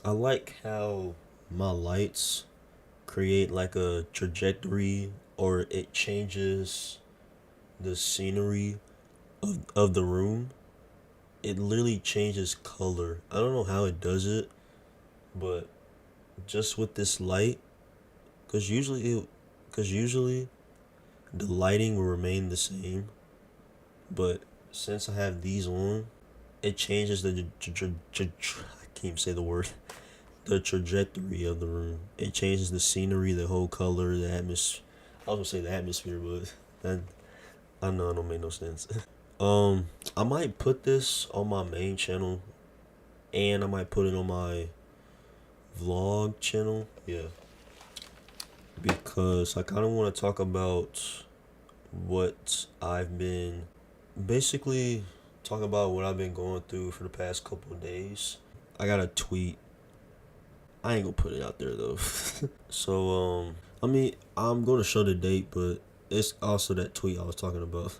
I like how my lights create like a trajectory, or it changes the scenery of the room. It literally changes color. I don't know how it does it, but just with this light, cause usually the lighting will remain the same, but since I have these on, it changes I can't even say the word. The trajectory of the room. It changes the scenery, the whole color, the atmosphere. I was gonna say the atmosphere, but that I know it don't make no sense. I might put this on my main channel, and I might put it on my vlog channel. Yeah, because I kind of want to talk about what I've been basically talk about what I've been going through for the past couple of days. I got a tweet. I ain't gonna put it out there though. So I mean, I'm gonna show the date, but it's also that tweet I was talking about.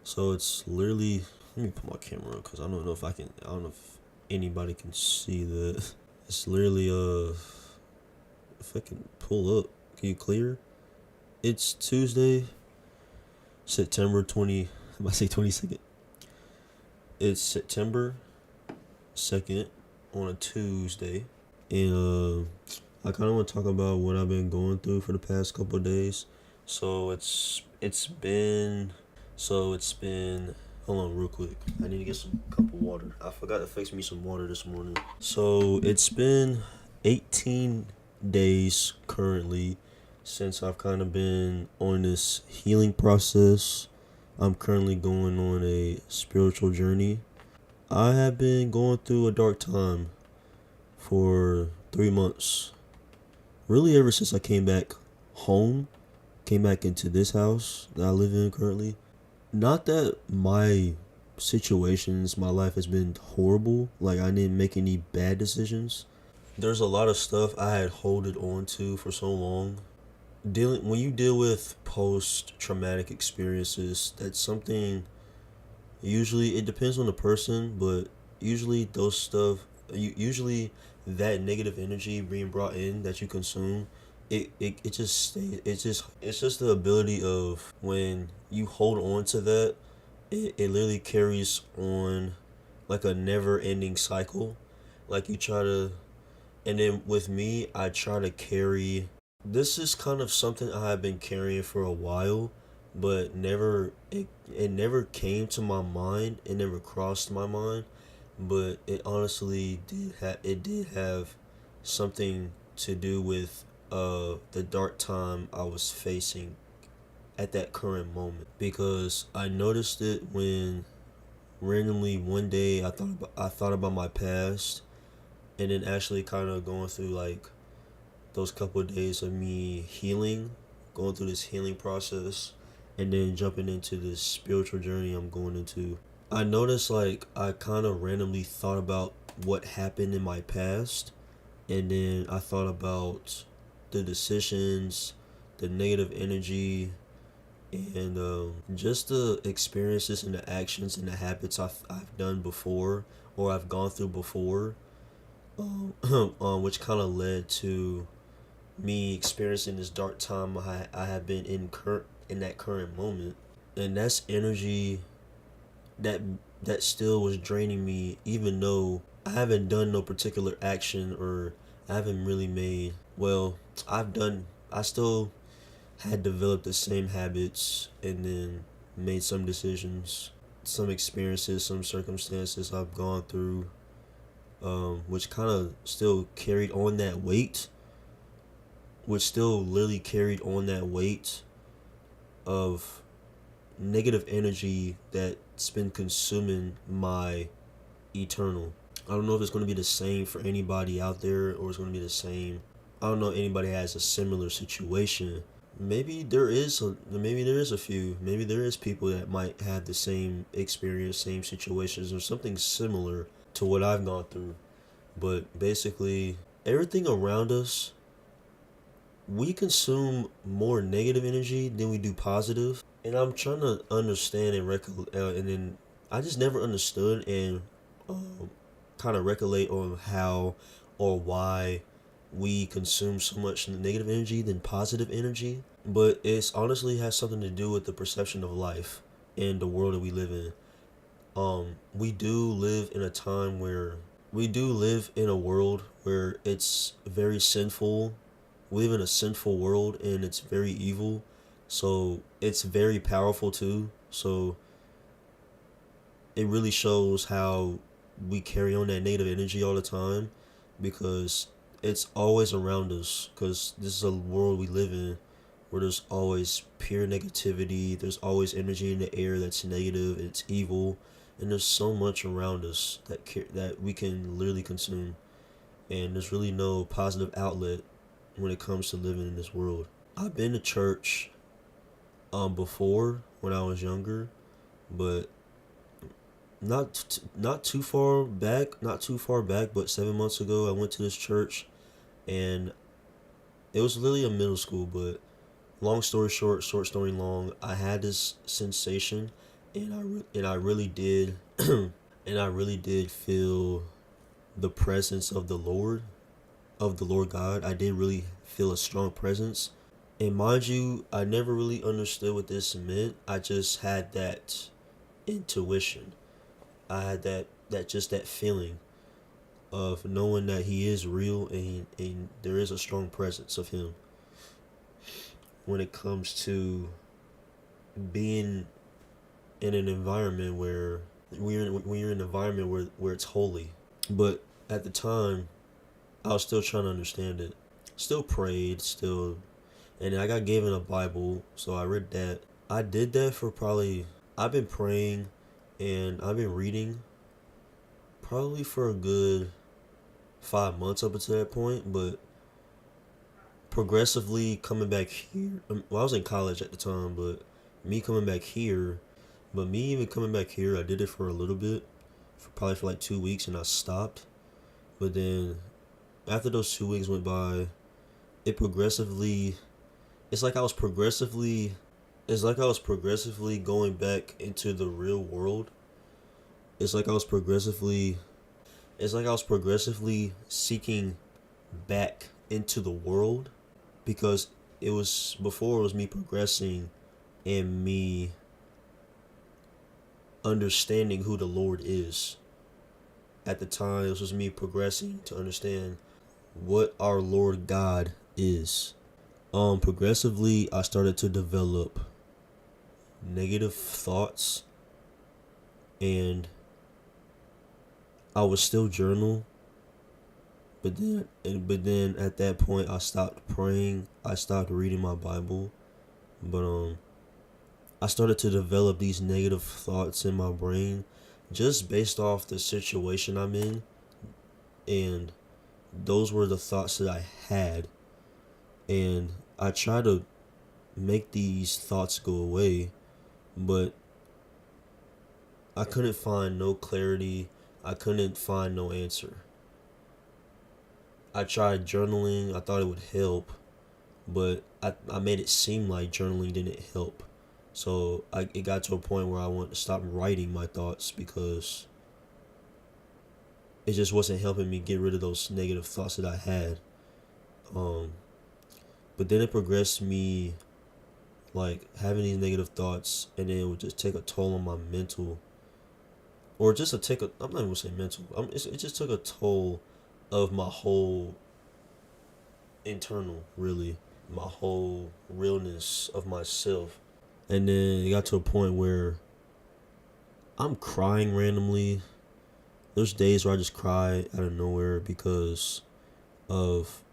So it's literally. Let me put my camera up because I don't know if I can. I don't know if anybody can see that. It's literally If I can pull up, can you clear? It's Tuesday, September 20. I say 22nd. It's September 2nd on a Tuesday, and I kind of want to talk about what I've been going through for the past couple of days. So it's been. Hold on, real quick. I need to get some cup of water. I forgot to fix me some water this morning. So it's been 18 days currently since I've kind of been on this healing process. I'm currently going on a spiritual journey. I have been going through a dark time for 3 months. Really, ever since I came back home, came back into this house that I live in currently. Not that my life has been horrible. Like, I didn't make any bad decisions. There's a lot of stuff I had holded on to for so long. When you deal with post traumatic experiences, that's something. Usually, it depends on the person, but usually those stuff, usually that negative energy being brought in that you consume, it just stays. It's just the ability of when you hold on to that, it literally carries on like a never ending cycle. Like you try to, and then with me, I try to carry. This is kind of something I have been carrying for a while, but it never came to my mind. It never crossed my mind, but it honestly did have something to do with the dark time I was facing at that current moment, because I noticed it when randomly one day I thought about my past, and then actually kind of going through like those couple of days of me healing, going through this healing process, and then jumping into this spiritual journey I'm going into. I noticed like I kind of randomly thought about what happened in my past, and then I thought about the decisions, the negative energy, and just the experiences and the actions and the habits I've done before, or I've gone through before, which kind of led to me experiencing this dark time I have been in that current moment. And that's energy that still was draining me, even though I haven't done no particular action, or I haven't really made, well, I still had developed the same habits, and then made some decisions, some experiences, some circumstances I've gone through, which kind of still carried on that weight, which still literally carried on that weight of negative energy that's been consuming my eternal. I don't know if it's going to be the same for anybody out there, or it's going to be the same. I don't know if anybody has a similar situation. Maybe there is a few. Maybe there is people that might have the same experience, same situations, or something similar to what I've gone through. But basically, everything around us, we consume more negative energy than we do positive. And I'm trying to understand and then I just never understood and kind of recollect on how or why we consume so much negative energy than positive energy. But it's honestly has something to do with the perception of life and the world that we live in. We do live in a time where we do live in a world where it's very sinful. We live in a sinful world and it's very evil. So it's very powerful too. So it really shows how we carry on that negative energy all the time because it's always around us because this is a world we live in where there's always pure negativity, there's always energy in the air that's negative, it's evil, and there's so much around us that we can literally consume, and there's really no positive outlet when it comes to living in this world. I've been to church before when I was younger, but not too far back, but 7 months ago I went to this church, and it was literally a middle school. But long story short, short story long, I had this sensation, and I really did, and I really did feel the presence of the Lord God. I did really feel a strong presence, and mind you, I never really understood what this meant. I just had that intuition. I had that feeling of knowing that he is real, and there is a strong presence of him when it comes to being in an environment where when you're in an environment where it's holy. But at the time, I was still trying to understand it. Still prayed, still, and I got given a Bible, so I read that. I did that for probably I've been praying and I've been reading probably for a good 5 months up until that point, but progressively coming back here. Well, I was in college at the time, but me coming back here, but me even coming back here, I did it for a little bit, probably for like 2 weeks, and I stopped. But then after those 2 weeks went by, it progressively, it's like I was progressively, it's like I was progressively going back into the real world. It's like I was progressively, it's like I was progressively seeking back into the world because it was before it was me progressing and me understanding who the Lord is. At the time, this was me progressing to understand what our Lord God is. Progressively, I started to develop negative thoughts, and I would still journal, but then at that point, I stopped praying. I stopped reading my Bible, but I started to develop these negative thoughts in my brain, just based off the situation I'm in, and those were the thoughts that I had, and I tried to make these thoughts go away, but I couldn't find no clarity. I couldn't find no answer. I tried journaling. I thought it would help, but I made it seem like journaling didn't help. So it got to a point where I wanted to stop writing my thoughts because it just wasn't helping me get rid of those negative thoughts that I had. Um, but then it progressed me like having these negative thoughts, and then it would just take a toll on my mental, or just I'm not even gonna say mental. It just took a toll of my whole internal, really, my whole realness of myself. And then it got to a point where I'm crying randomly. There's days where I just cry out of nowhere because of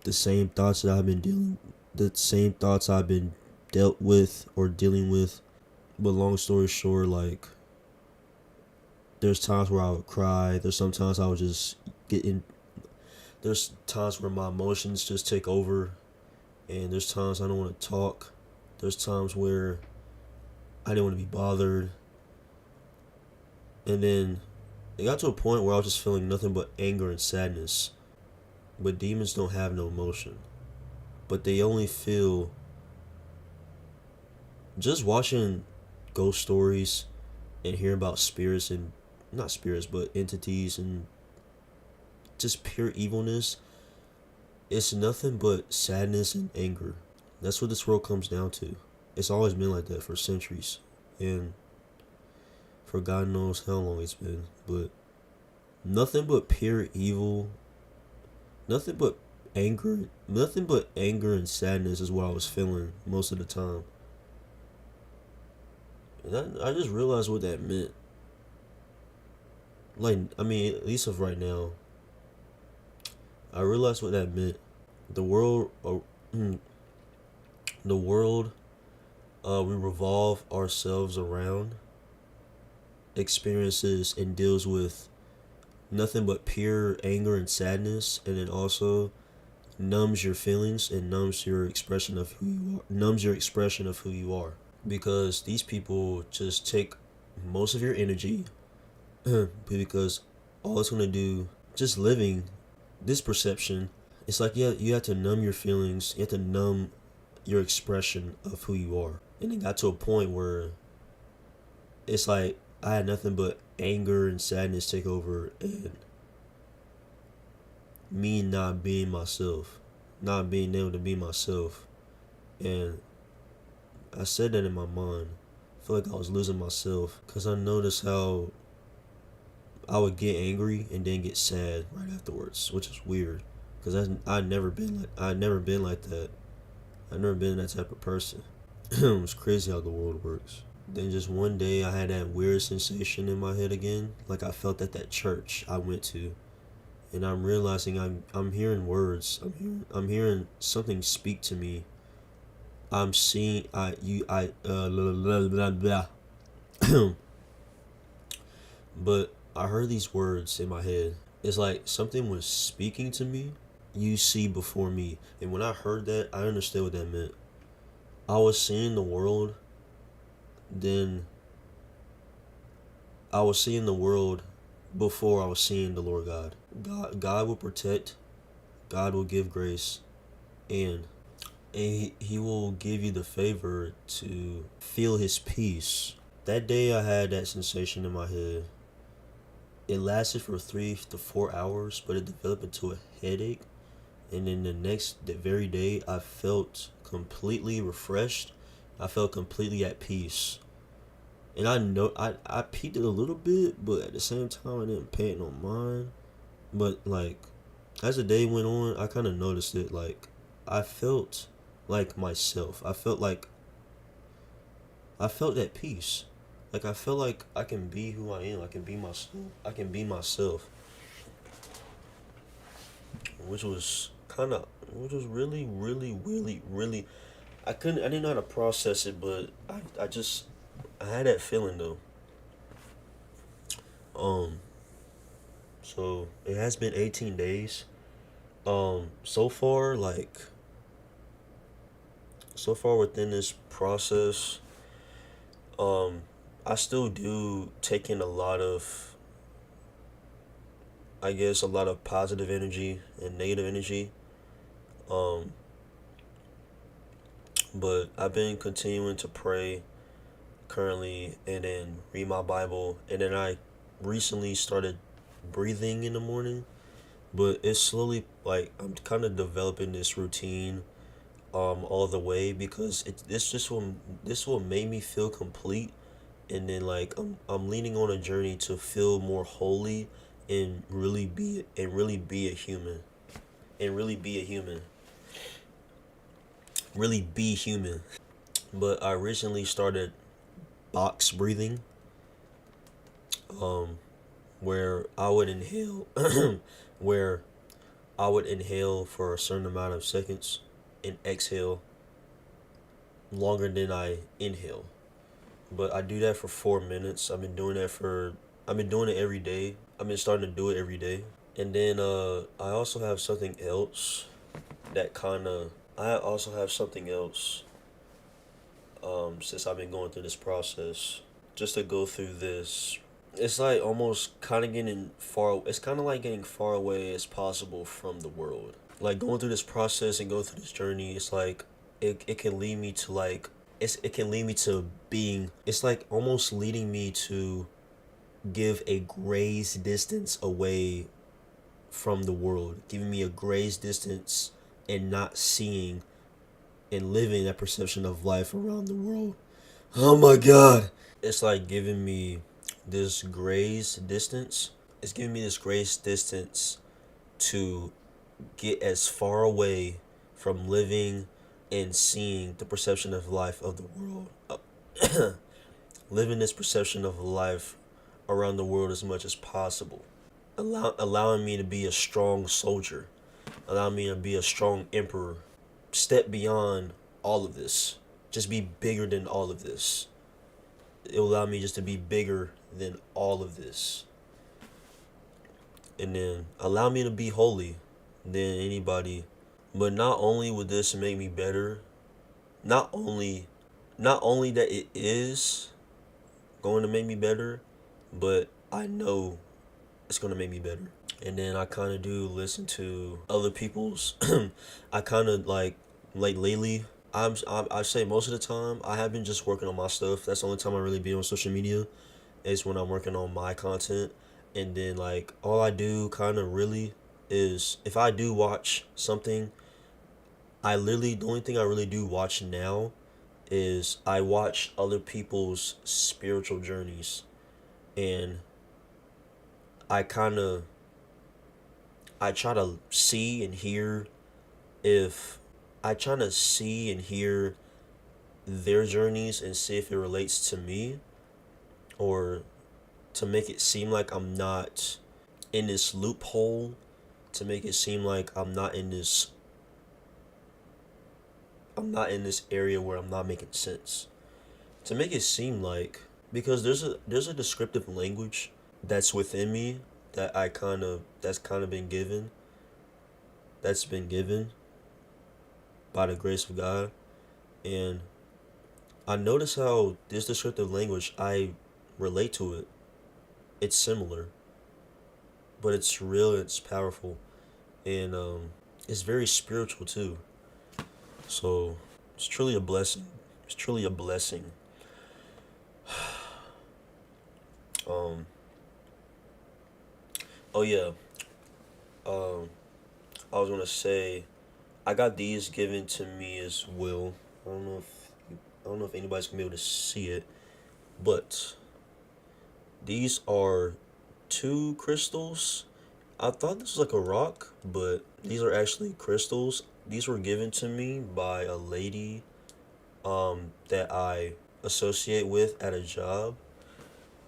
the same thoughts that the same thoughts I've been dealt with or dealing with. But long story short, like, there's times where I would cry. There's sometimes I would just get in. There's times where my emotions just take over, and there's times I don't want to talk. There's times where I didn't want to be bothered. And then it got to a point where I was just feeling nothing but anger and sadness. But demons don't have no emotion. But they only feel, just watching ghost stories and hearing about spirits and, not spirits, but entities and just pure evilness, it's nothing but sadness and anger. That's what this world comes down to. It's always been like that for centuries, and for God knows how long it's been. But nothing but pure evil, nothing but anger and sadness is what I was feeling most of the time. And I just realized what that meant. Like, I mean, at least of right now, I realized what that meant. The world, the world, we revolve ourselves around, experiences and deals with nothing but pure anger and sadness, and then also numbs your feelings and numbs your expression of who you are. Because these people just take most of your energy, because all it's gonna do, just living this perception, it's like, yeah, you have to numb your feelings, you have to numb your expression of who you are. And it got to a point where it's like I had nothing but anger and sadness take over, and me not being myself, not being able to be myself. And I said that in my mind. I feel like I was losing myself because I noticed how I would get angry and then get sad right afterwards, which is weird because I'd never been like that. I've never been that type of person. It was crazy how the world works. Then just one day I had that weird sensation in my head again, like I felt at that church I went to, and I'm realizing I'm hearing words. I'm hearing something speak to me. I'm seeing blah, blah, blah. But I heard these words in my head. It's like something was speaking to me. You see before me, and when I heard that, I understood what that meant. I was seeing the world. Then I was seeing the world before I was seeing the Lord God. God will protect. God will give grace, and he will give you the favor to feel his peace. That day I had that sensation in my head. It lasted for 3 to 4 hours, but it developed into a headache. And then the very day, I felt completely refreshed. I felt completely at peace. And I know I peaked it a little bit, but at the same time I didn't pay it no mind. But like as the day went on, I kinda noticed it. Like I felt like myself. I felt at peace. Like I felt like I can be who I am. I can be myself. I can be myself. Which was really, really, really, really, I didn't know how to process it, but I had that feeling though. Um, so it has been 18 days. So far, so far within this process, um, I still do take in a lot of, I guess, a lot of positive energy and negative energy. Um, but I've been continuing to pray currently, and then read my Bible, and then I recently started breathing in the morning. But it's slowly, like, I'm kind of developing this routine all the way, because this will make me feel complete. And then like I'm leaning on a journey to feel more holy, and really be a human, and really be human. But I recently started box breathing, um where I would inhale where I would inhale for a certain amount of seconds and exhale longer than I inhale. But I do that for 4 minutes. I've been doing it every day. I've been starting to do it every day. And then I also have something else that kinda I also have something else since I've been going through this process. Just to go through this, it's like almost kind of getting far, it's kind of like getting far away as possible from the world. Like going through this process and going through this journey, it's like it can lead me to like it can lead me to being, it's like almost leading me to give a graze distance away from the world, giving me a grace distance and not seeing and living that perception of life around the world. Oh my God. It's like giving me this grace distance. It's giving me this grace distance to get as far away from living and seeing the perception of life of the world. Living this perception of life around the world as much as possible. Allowing me to be a strong soldier. Allowing me to be a strong emperor. Step beyond all of this. Just be bigger than all of this. It will allow me just to be bigger than all of this. And then allow me to be holy than anybody. But not only would this make me better, not only that it is going to make me better, but I know it's going to make me better. And then I kind of do listen to other people's. I kind of like lately. I say most of the time I have been just working on my stuff. That's the only time I really be on social media, is when I'm working on my content. And then like all I do kind of really is, if I do watch something, the only thing I really do watch now is I watch other people's spiritual journeys. And I kind of I try to see and hear if I try to see and hear their journeys and see if it relates to me, or to make it seem like I'm not in this loophole, to make it seem like I'm not in this area where I'm not making sense. To make it seem like, because there's a descriptive language that's within me that that's been given by the grace of God. And I notice how this descriptive language, I relate to it. It's similar, but it's real, it's powerful, and it's very spiritual too. So it's truly a blessing. It's truly a blessing. Um. Oh yeah. Um. I was gonna say, I got these given to me as well. I don't know if anybody's gonna be able to see it, but these are two crystals. I thought this was like a rock, but these are actually crystals. These were given to me by a lady that I associate with at a job.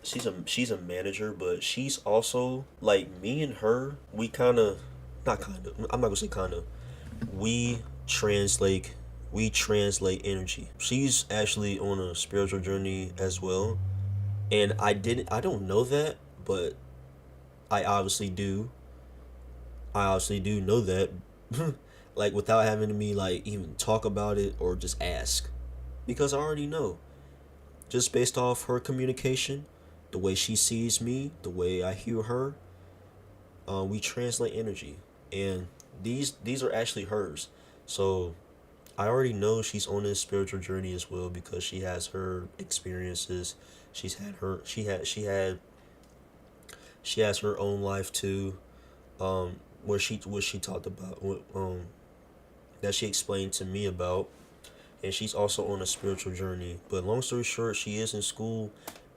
She's a manager, but she's also like me and her. We kind of, not kind of. I'm not gonna say kind of. We translate we translate energy. She's actually on a spiritual journey as well, and I don't know that, but I obviously do. I obviously do know that, like without having to me like even talk about it or just ask, because I already know, just based off her communication, the way she sees me, the way I hear her. We translate energy, and these are actually hers. So I already know she's on this spiritual journey as well, because she has her experiences. She has her own life too. What she talked about, that she explained to me about, and she's also on a spiritual journey. But long story short, she is in school,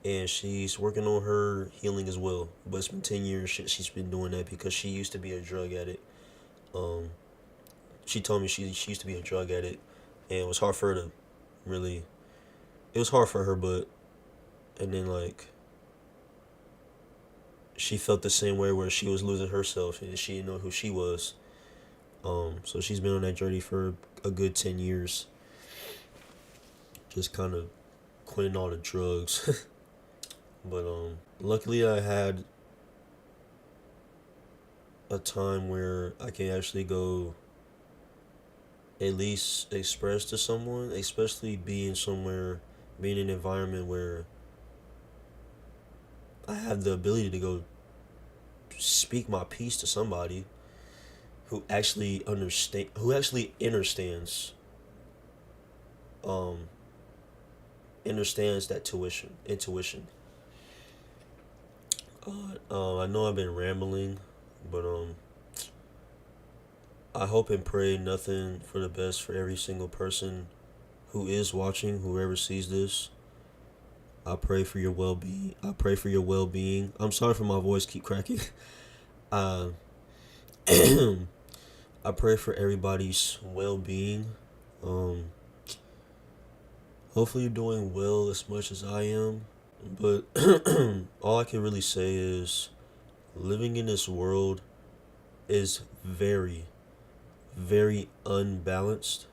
and she's working on her healing as well. But it's been 10 years she's been doing that, because she used to be a drug addict. Um, she told me she used to be a drug addict, and it was hard for her to really. It was hard for her, but and then like she felt the same way, where she was losing herself and she didn't know who she was. So she's been on that journey for a good 10 years, just kind of quitting all the drugs. But luckily I had a time where I can actually go at least express to someone, especially being in an environment where I have the ability to go speak my piece to somebody who actually um understands that intuition. I know I've been rambling, but I hope and pray nothing for the best for every single person who is watching, whoever sees this. I pray for your well being. I pray for your well being. I'm sorry for my voice keep cracking. Uh, I pray for everybody's well being. Um, Hopefully you're doing well as much as I am. But all I can really say is living in this world is very, very unbalanced.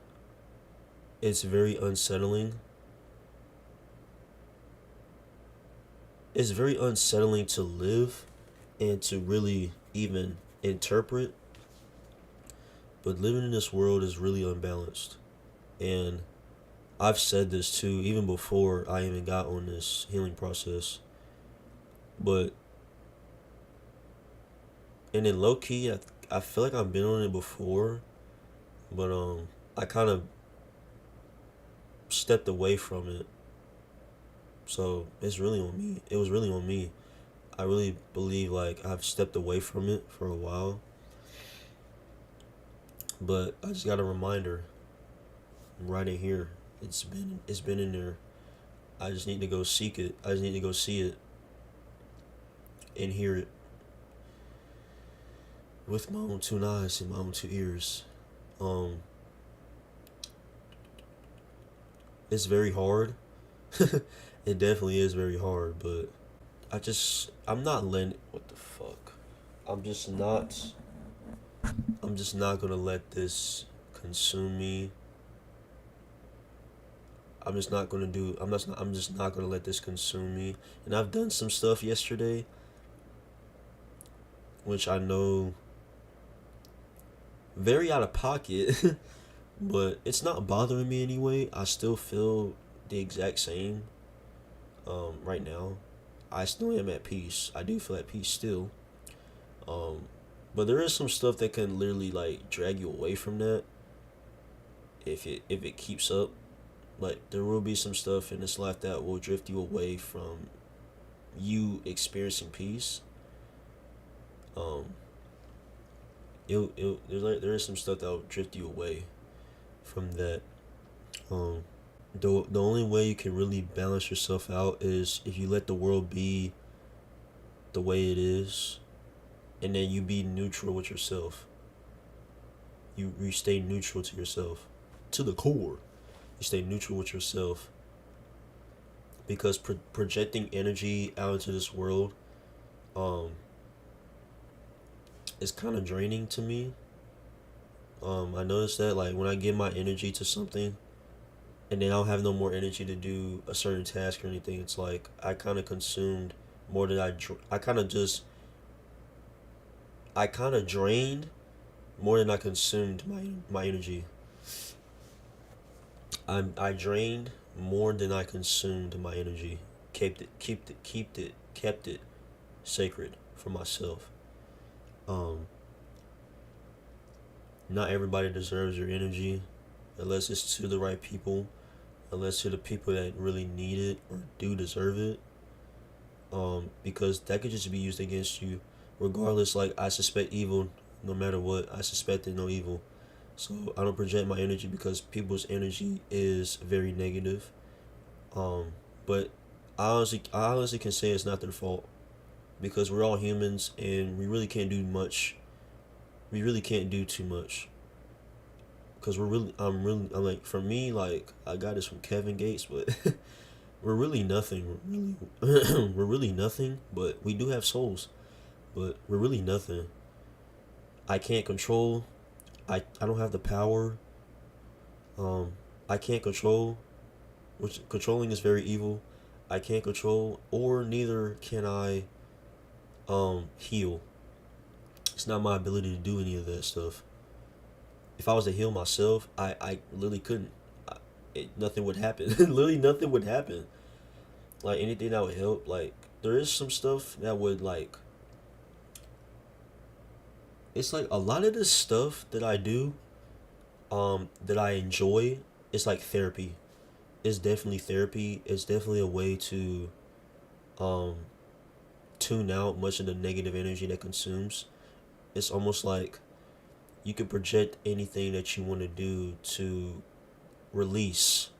It's very unsettling. It's very unsettling to live and to really even interpret. But living in this world is really unbalanced. And I've said this too, even before I even got on this healing process. But, and in low key, I feel like I've been on it before. But, I kind of stepped away from it. So it's really on me. It was really on me. I really believe like I've stepped away from it for a while. But I just got a reminder right in here. It's been in there. I just need to go seek it. I just need to go see it and hear it with my own two eyes and my own two ears. Um, it's very hard. It definitely is very hard, but I'm not letting, what the fuck? I'm just not, I'm just not gonna let this consume me. I'm just not gonna let this consume me. And I've done some stuff yesterday, which I know very out of pocket, but it's not bothering me anyway. I still feel the exact same. Right now, I still am at peace. I do feel at peace still. Um, but there is some stuff that can literally like drag you away from that if it keeps up. Like there will be some stuff in this life that will drift you away from you experiencing peace. Um, there is some stuff that will drift you away from that. Um, the only way you can really balance yourself out is if you let the world be the way it is, and then you be neutral with yourself. You stay neutral to yourself, to the core. You stay neutral with yourself because projecting energy out into this world, um, is kind of draining to me. I noticed that like when I give my energy to something, and then I don't have no more energy to do a certain task or anything. It's like I kind of consumed more than I kind of just I kind of drained more than I consumed my energy. I drained more than I consumed my energy. Kept it sacred for myself. Um, Not everybody deserves your energy, unless it's to the right people, unless to the people that really need it or do deserve it. Because that could just be used against you, regardless. Like I suspect evil, no matter what. I suspected no evil, so I don't project my energy because people's energy is very negative. But I honestly can say it's not their fault because we're all humans and we really can't do much. We really can't do too much because I'm like for me like I got this from Kevin Gates, but we're really nothing. We're really we're really nothing. But we do have souls, but we're really nothing. I can't control. I don't have the power. Um, I can't control, which controlling is very evil. I can't control, or neither can I heal. It's not my ability to do any of that stuff. If I was to heal myself, I literally couldn't. Nothing would happen. Literally nothing would happen. Like anything that would help. Like there is some stuff that would like. It's like a lot of this stuff that I do, that I enjoy. It's like therapy. It's definitely therapy. It's definitely a way to, um, tune out much of the negative energy that consumes. It's almost like you can project anything that you want to do to release,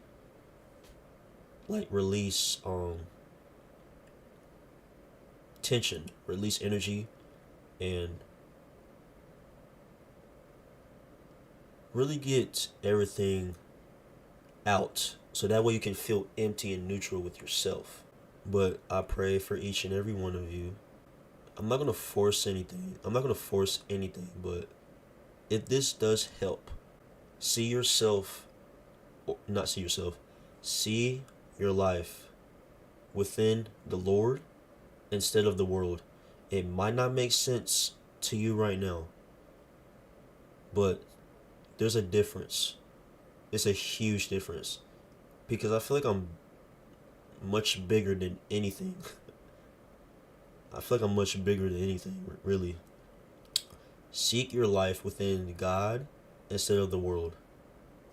release tension, release energy, and really get everything out. So that way you can feel empty and neutral with yourself. But I pray for each and every one of you. I'm not gonna force anything. I'm not gonna force anything, but if this does help, see yourself, or not see yourself, see your life within the Lord instead of the world. It might not make sense to you right now, but there's a difference. It's a huge difference because I feel like I'm much bigger than anything. I feel like I'm much bigger than anything, really. Seek your life within God instead of the world.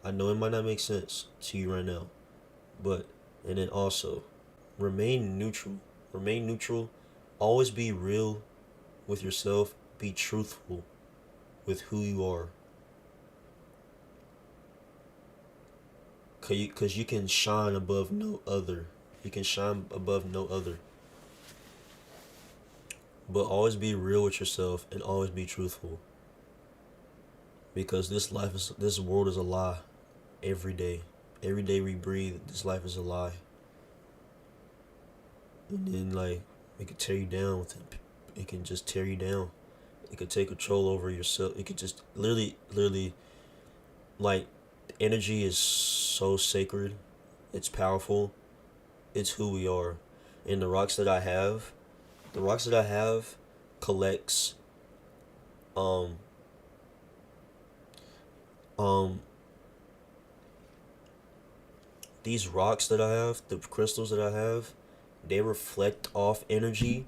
I know it might not make sense to you right now, but, and then also, remain neutral. Remain neutral. Always be real with yourself. Be truthful with who you are. Because you can shine above no other. You can shine above no other. But always be real with yourself and always be truthful. Because this world is a lie. Every day. Every day we breathe, this life is a lie. And then it could tear you down with it. It can just tear you down. It could take control over yourself. It could just literally energy is so sacred. It's powerful. It's who we are. And the rocks that I have collects um um these rocks that I have, the crystals that I have, they reflect off energy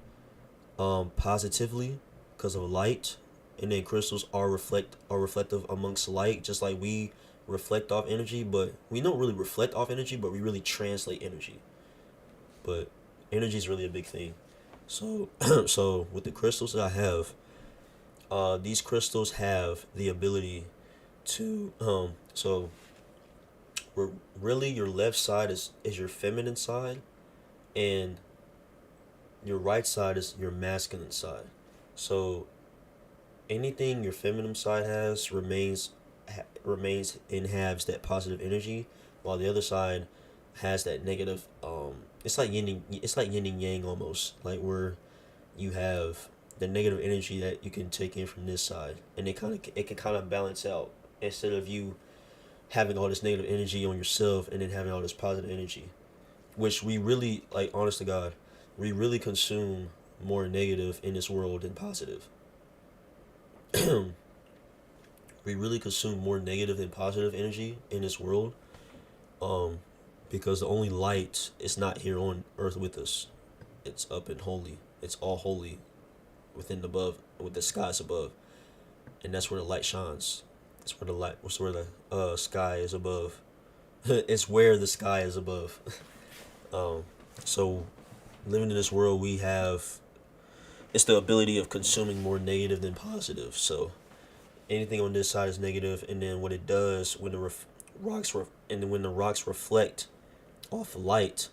positively because of light, and then crystals are reflective amongst light, just like we reflect off energy, but we don't really reflect off energy, but we really translate energy. But energy is really a big thing. So so with the crystals that I have, these crystals have the ability to so we're really, your left side is your feminine side, and your right side is your masculine side. So anything your feminine side has remains and has that positive energy, while the other side has that negative. It's like yin and yang almost, like where you have the negative energy that you can take in from this side, and it can kind of balance out instead of you having all this negative energy on yourself and then having all this positive energy, which we really, like, honest to God, we really consume more negative in this world than positive. We really consume more negative than positive energy in this world, um, because the only light is not here on earth with us. It's up and holy. It's all holy within the above, with the skies above, and that's where the light shines. It's where the light. It's where the sky is above. It's where the sky is above. Um, so living in this world, we have, it's the ability of consuming more negative than positive. So anything on this side is negative, and then what it does when the and then when the rocks reflect off light,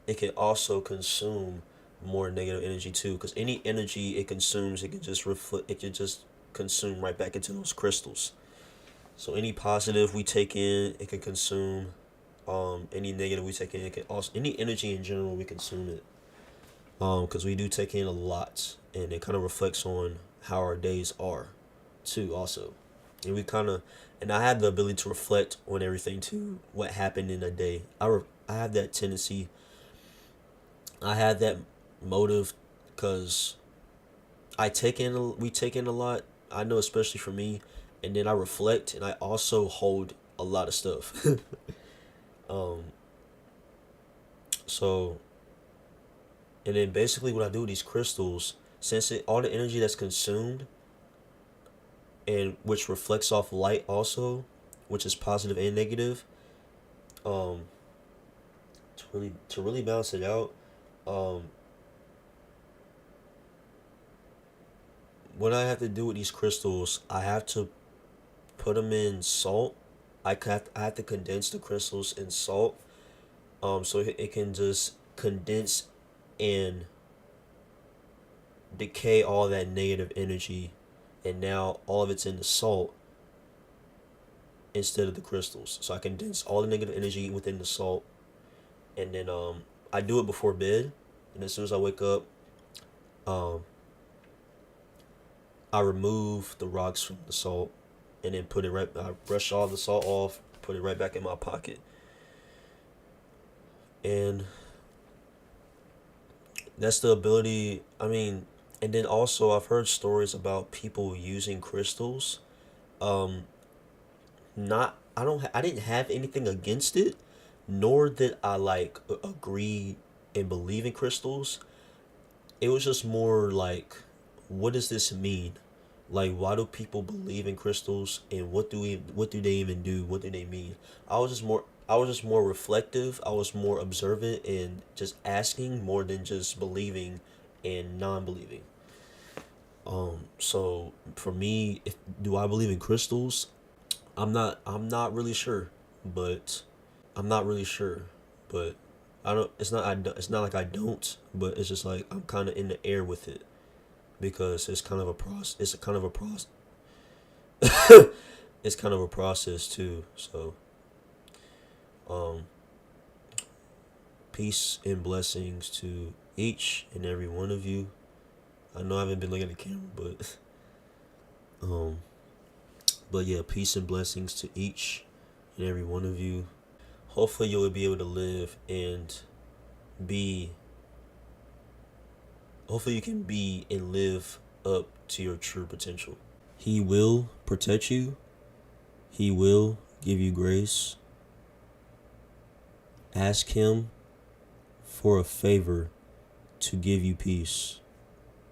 it can also consume more negative energy too. Because any energy it consumes, it can just reflect. It can just consume right back into those crystals. So any positive we take in, it can consume. Any negative we take in, it can also, any energy in general, we consume it. Because we do take in a lot, and it kind of reflects on how our days are, too. Also, and we kind of, and I have the ability to reflect on everything too. What happened in a day, I have that tendency. I have that motive, because we take in a lot. I know, especially for me, and then I reflect, and I also hold a lot of stuff. um, so, and then basically what I do with these crystals, since all the energy that's consumed, and which reflects off light also, which is positive and negative, um, to really balance it out, um, what I have to do with these crystals, I have to put them in salt. I have to condense the crystals in salt, so it can just condense and decay all that negative energy, and now all of it's in the salt instead of the crystals. So I condense all the negative energy within the salt, and then I do it before bed, and as soon as I wake up, um, I remove the rocks from the salt, and then put it right. I brush all the salt off, put it right back in my pocket, and that's the ability. I mean, and then also I've heard stories about people using crystals. Um, not I didn't have anything against it, nor did I like agree and believe in crystals. It was just more like, what does this mean? Like, why do people believe in crystals, and what do they even do? What do they mean? I was just more reflective. I was more observant and just asking more than just believing and non-believing. So for me, if do I believe in crystals? I'm not really sure, but I'm not really sure, but I don't. It's not like I don't, but it's just like I'm kind of in the air with it because it's kind of a process. It's a kind of a process. It's kind of a process too. So, um, peace and blessings to each and every one of you. I know I haven't been looking at the camera, um, but yeah, peace and blessings to each and every one of you. Hopefully, you will be able to live and be. Hopefully, you can be and live up to your true potential. He will protect you. He will give you grace. Ask him for a favor to give you peace.